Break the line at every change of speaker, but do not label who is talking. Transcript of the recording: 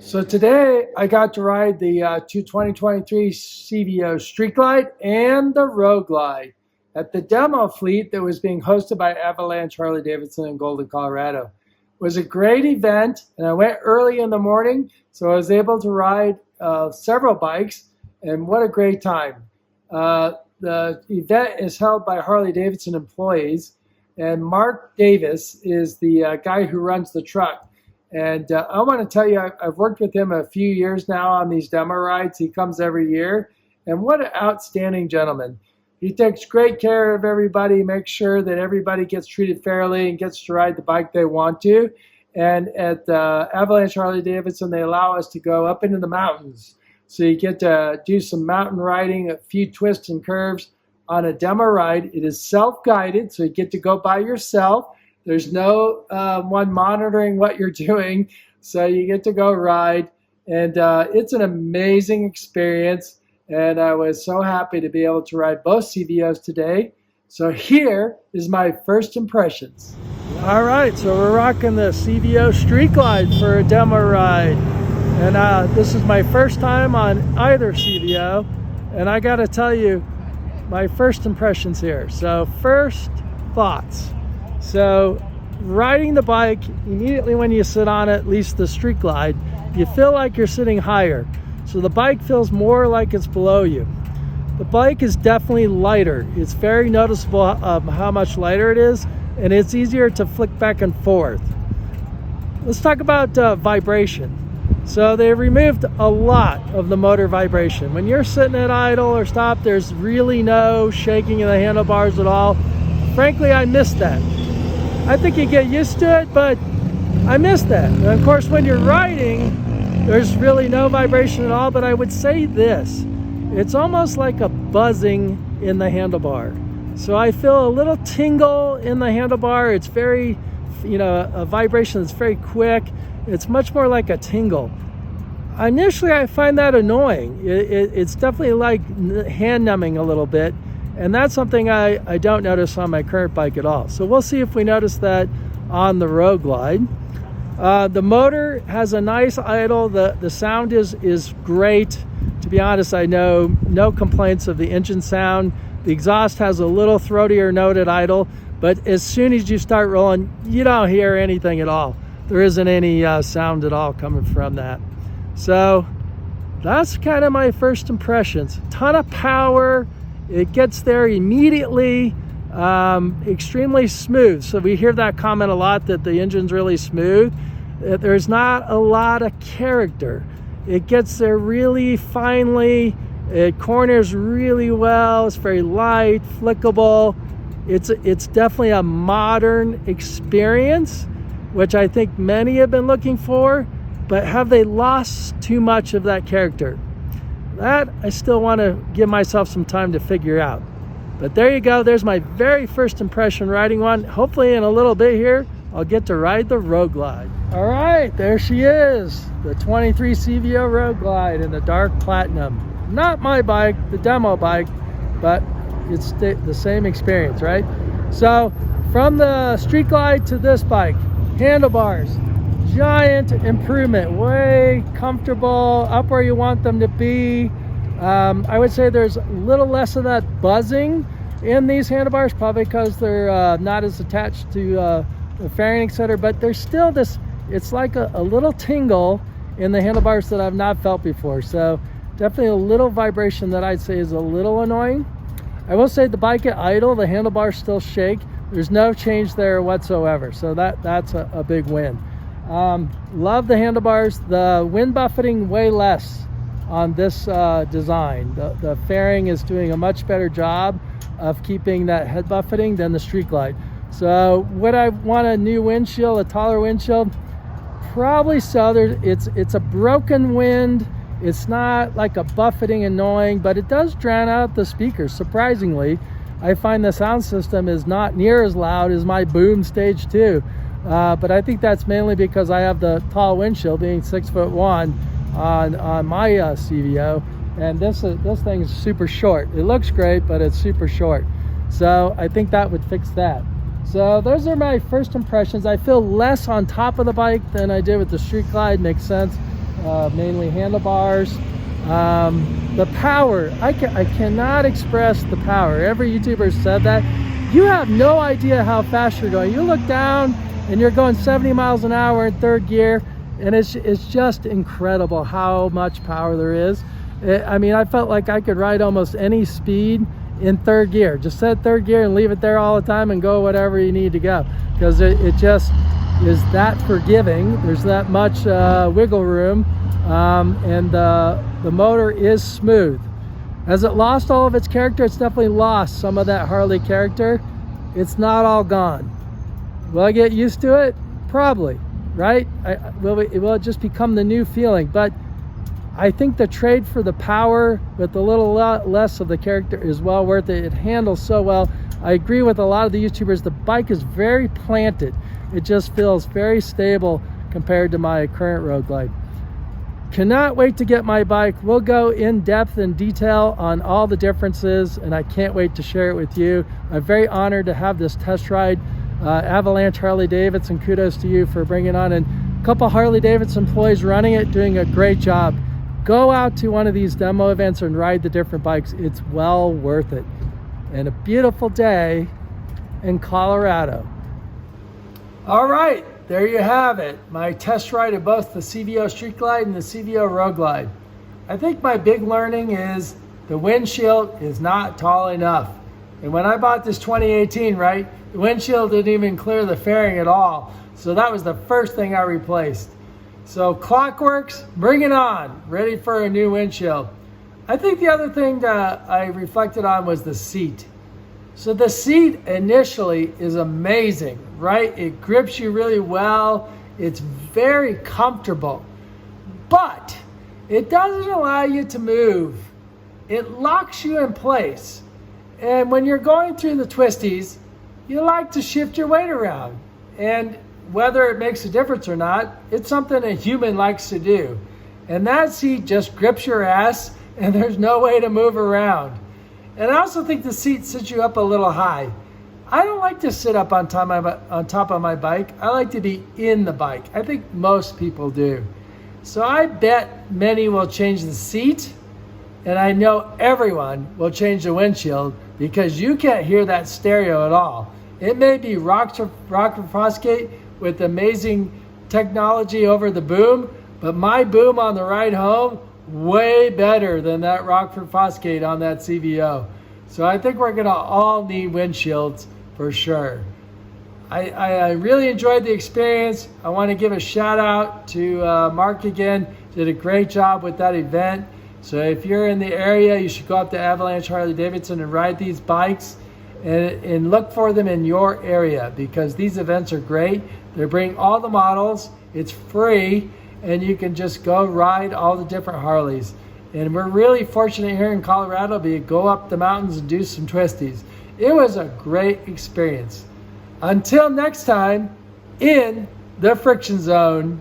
So today I got to ride the 2023 CVO Street Glide and the Road Glide at the demo fleet that was being hosted by Avalanche Harley Davidson in Golden, Colorado. It was a great event, and I went early in the morning, so I was able to ride several bikes, and what a great time. The event is held by Harley Davidson employees, and Mark Davis is the guy who runs the truck. And I want to tell you, I've worked with him a few years now on these demo rides. He comes every year. And what an outstanding gentleman. He takes great care of everybody, makes sure that everybody gets treated fairly and gets to ride the bike they want to. And at Avalanche Harley Davidson, they allow us to go up into the mountains. So you get to do some mountain riding, a few twists and curves on a demo ride. It is self-guided, so you get to go by yourself. There's no one monitoring what you're doing, so you get to go ride, and it's an amazing experience, and I was so happy to be able to ride both CVOs today. So here is my first impressions. All right, so we're rocking the CVO Street Glide for a demo ride, and this is my first time on either CVO, and I got to tell you my first impressions here. So first thoughts. So riding the bike, immediately when you sit on it, at least the Street Glide, you feel like you're sitting higher. So the bike feels more like it's below you. The bike is definitely lighter. It's very noticeable of how much lighter it is, and it's easier to flick back and forth. Let's talk about vibration. So they removed a lot of the motor vibration. When you're sitting at idle or stop, there's really no shaking in the handlebars at all. Frankly, I miss that. I think you get used to it, but I miss that. And of course, when you're riding, there's really no vibration at all, but I would say this. It's almost like a buzzing in the handlebar. So I feel a little tingle in the handlebar. It's very, a vibration that's very quick. It's much more like a tingle. Initially, I find that annoying. It's definitely like hand numbing a little bit. And that's something I don't notice on my current bike at all. So we'll see if we notice that on the Road Glide. The motor has a nice idle. The sound is great. To be honest, I know no complaints of the engine sound. The exhaust has a little throatier note at idle, but as soon as you start rolling, you don't hear anything at all. There isn't any sound at all coming from that. So that's kind of my first impressions. Ton of power. It gets there immediately, extremely smooth. So we hear that comment a lot that the engine's really smooth. There's not a lot of character. It gets there really finely. It corners really well. It's very light, flickable. It's definitely a modern experience, which I think many have been looking for, but have they lost too much of that character? That I still want to give myself some time to figure out. But there you go. There's my very first impression riding one. Hopefully in a little bit here, I'll get to ride the Road Glide. All right, there she is. The 23 CVO Road Glide in the dark platinum. Not my bike, the demo bike, but it's the same experience, right? So from the Street Glide to this bike, handlebars, giant improvement, way comfortable, up where you want them to be. I would say there's a little less of that buzzing in these handlebars, probably because they're not as attached to the fairing, etc. But there's still this, it's like a little tingle in the handlebars that I've not felt before. So definitely a little vibration that I'd say is a little annoying. I will say the bike at idle, the handlebars still shake. There's no change there whatsoever. So that's a big win. Love the handlebars. The wind buffeting way less on this design. The fairing is doing a much better job of keeping that head buffeting than the Street Glide. So would I want a new windshield, a taller windshield? Probably so. It's a broken wind. It's not like a buffeting annoying, but it does drown out the speakers. Surprisingly, I find the sound system is not near as loud as my boom stage 2. But I think that's mainly because I have the tall windshield, being 6'1" on my CVO, and this thing is super short. It looks great, but it's super short. So I think that would fix that. So those are my first impressions. I feel less on top of the bike than I did with the Street Glide, makes sense. mainly handlebars. The power, I cannot express the power. Every YouTuber said that. You have no idea how fast you're going. You look down and you're going 70 miles an hour in third gear, and it's just incredible how much power there is. I mean, I felt like I could ride almost any speed in third gear. Just set third gear and leave it there all the time and go whatever you need to go, because it just is that forgiving. There's that much wiggle room, and the motor is smooth. Has it lost all of its character? It's definitely lost some of that Harley character. It's not all gone. Will I get used to it? Probably, right? Will it just become the new feeling? But I think the trade for the power with a little less of the character is well worth it. It handles so well. I agree with a lot of the YouTubers. The bike is very planted. It just feels very stable compared to my current Road Glide. Cannot wait to get my bike. We'll go in depth and detail on all the differences, and I can't wait to share it with you. I'm very honored to have this test ride. Avalanche Harley Davidson, kudos to you for bringing on, and a couple Harley Davidson employees running it, doing a great job. Go out to one of these demo events and ride the different bikes. It's well worth it. And a beautiful day in Colorado. All right. There you have it, my test ride of both the CVO Street Glide and the CVO Road Glide. I think my big learning is the windshield is not tall enough. And when I bought this 2018, right, the windshield didn't even clear the fairing at all. So that was the first thing I replaced. So Clockworks, bring it on, ready for a new windshield. I think the other thing that I reflected on was the seat. So the seat initially is amazing, right? It grips you really well. It's very comfortable, but it doesn't allow you to move. It locks you in place. And when you're going through the twisties, you like to shift your weight around. And whether it makes a difference or not, it's something a human likes to do. And that seat just grips your ass, and there's no way to move around. And I also think the seat sits you up a little high. I don't like to sit up on top of my bike. I like to be in the bike. I think most people do. So I bet many will change the seat, and I know everyone will change the windshield, because you can't hear that stereo at all. It may be Rockford Fosgate with amazing technology over the boom, but my boom on the ride home, way better than that Rockford Fosgate on that CVO. So I think we're gonna all need windshields for sure. I really enjoyed the experience. I want to give a shout out to Mark again. Did a great job with that event. So if you're in the area, you should go up to Avalanche Harley Davidson and ride these bikes, and look for them in your area, because these events are great. They bring all the models. It's free, and you can just go ride all the different Harleys. And we're really fortunate here in Colorado to go up the mountains and do some twisties. It was a great experience. Until next time, in the friction zone.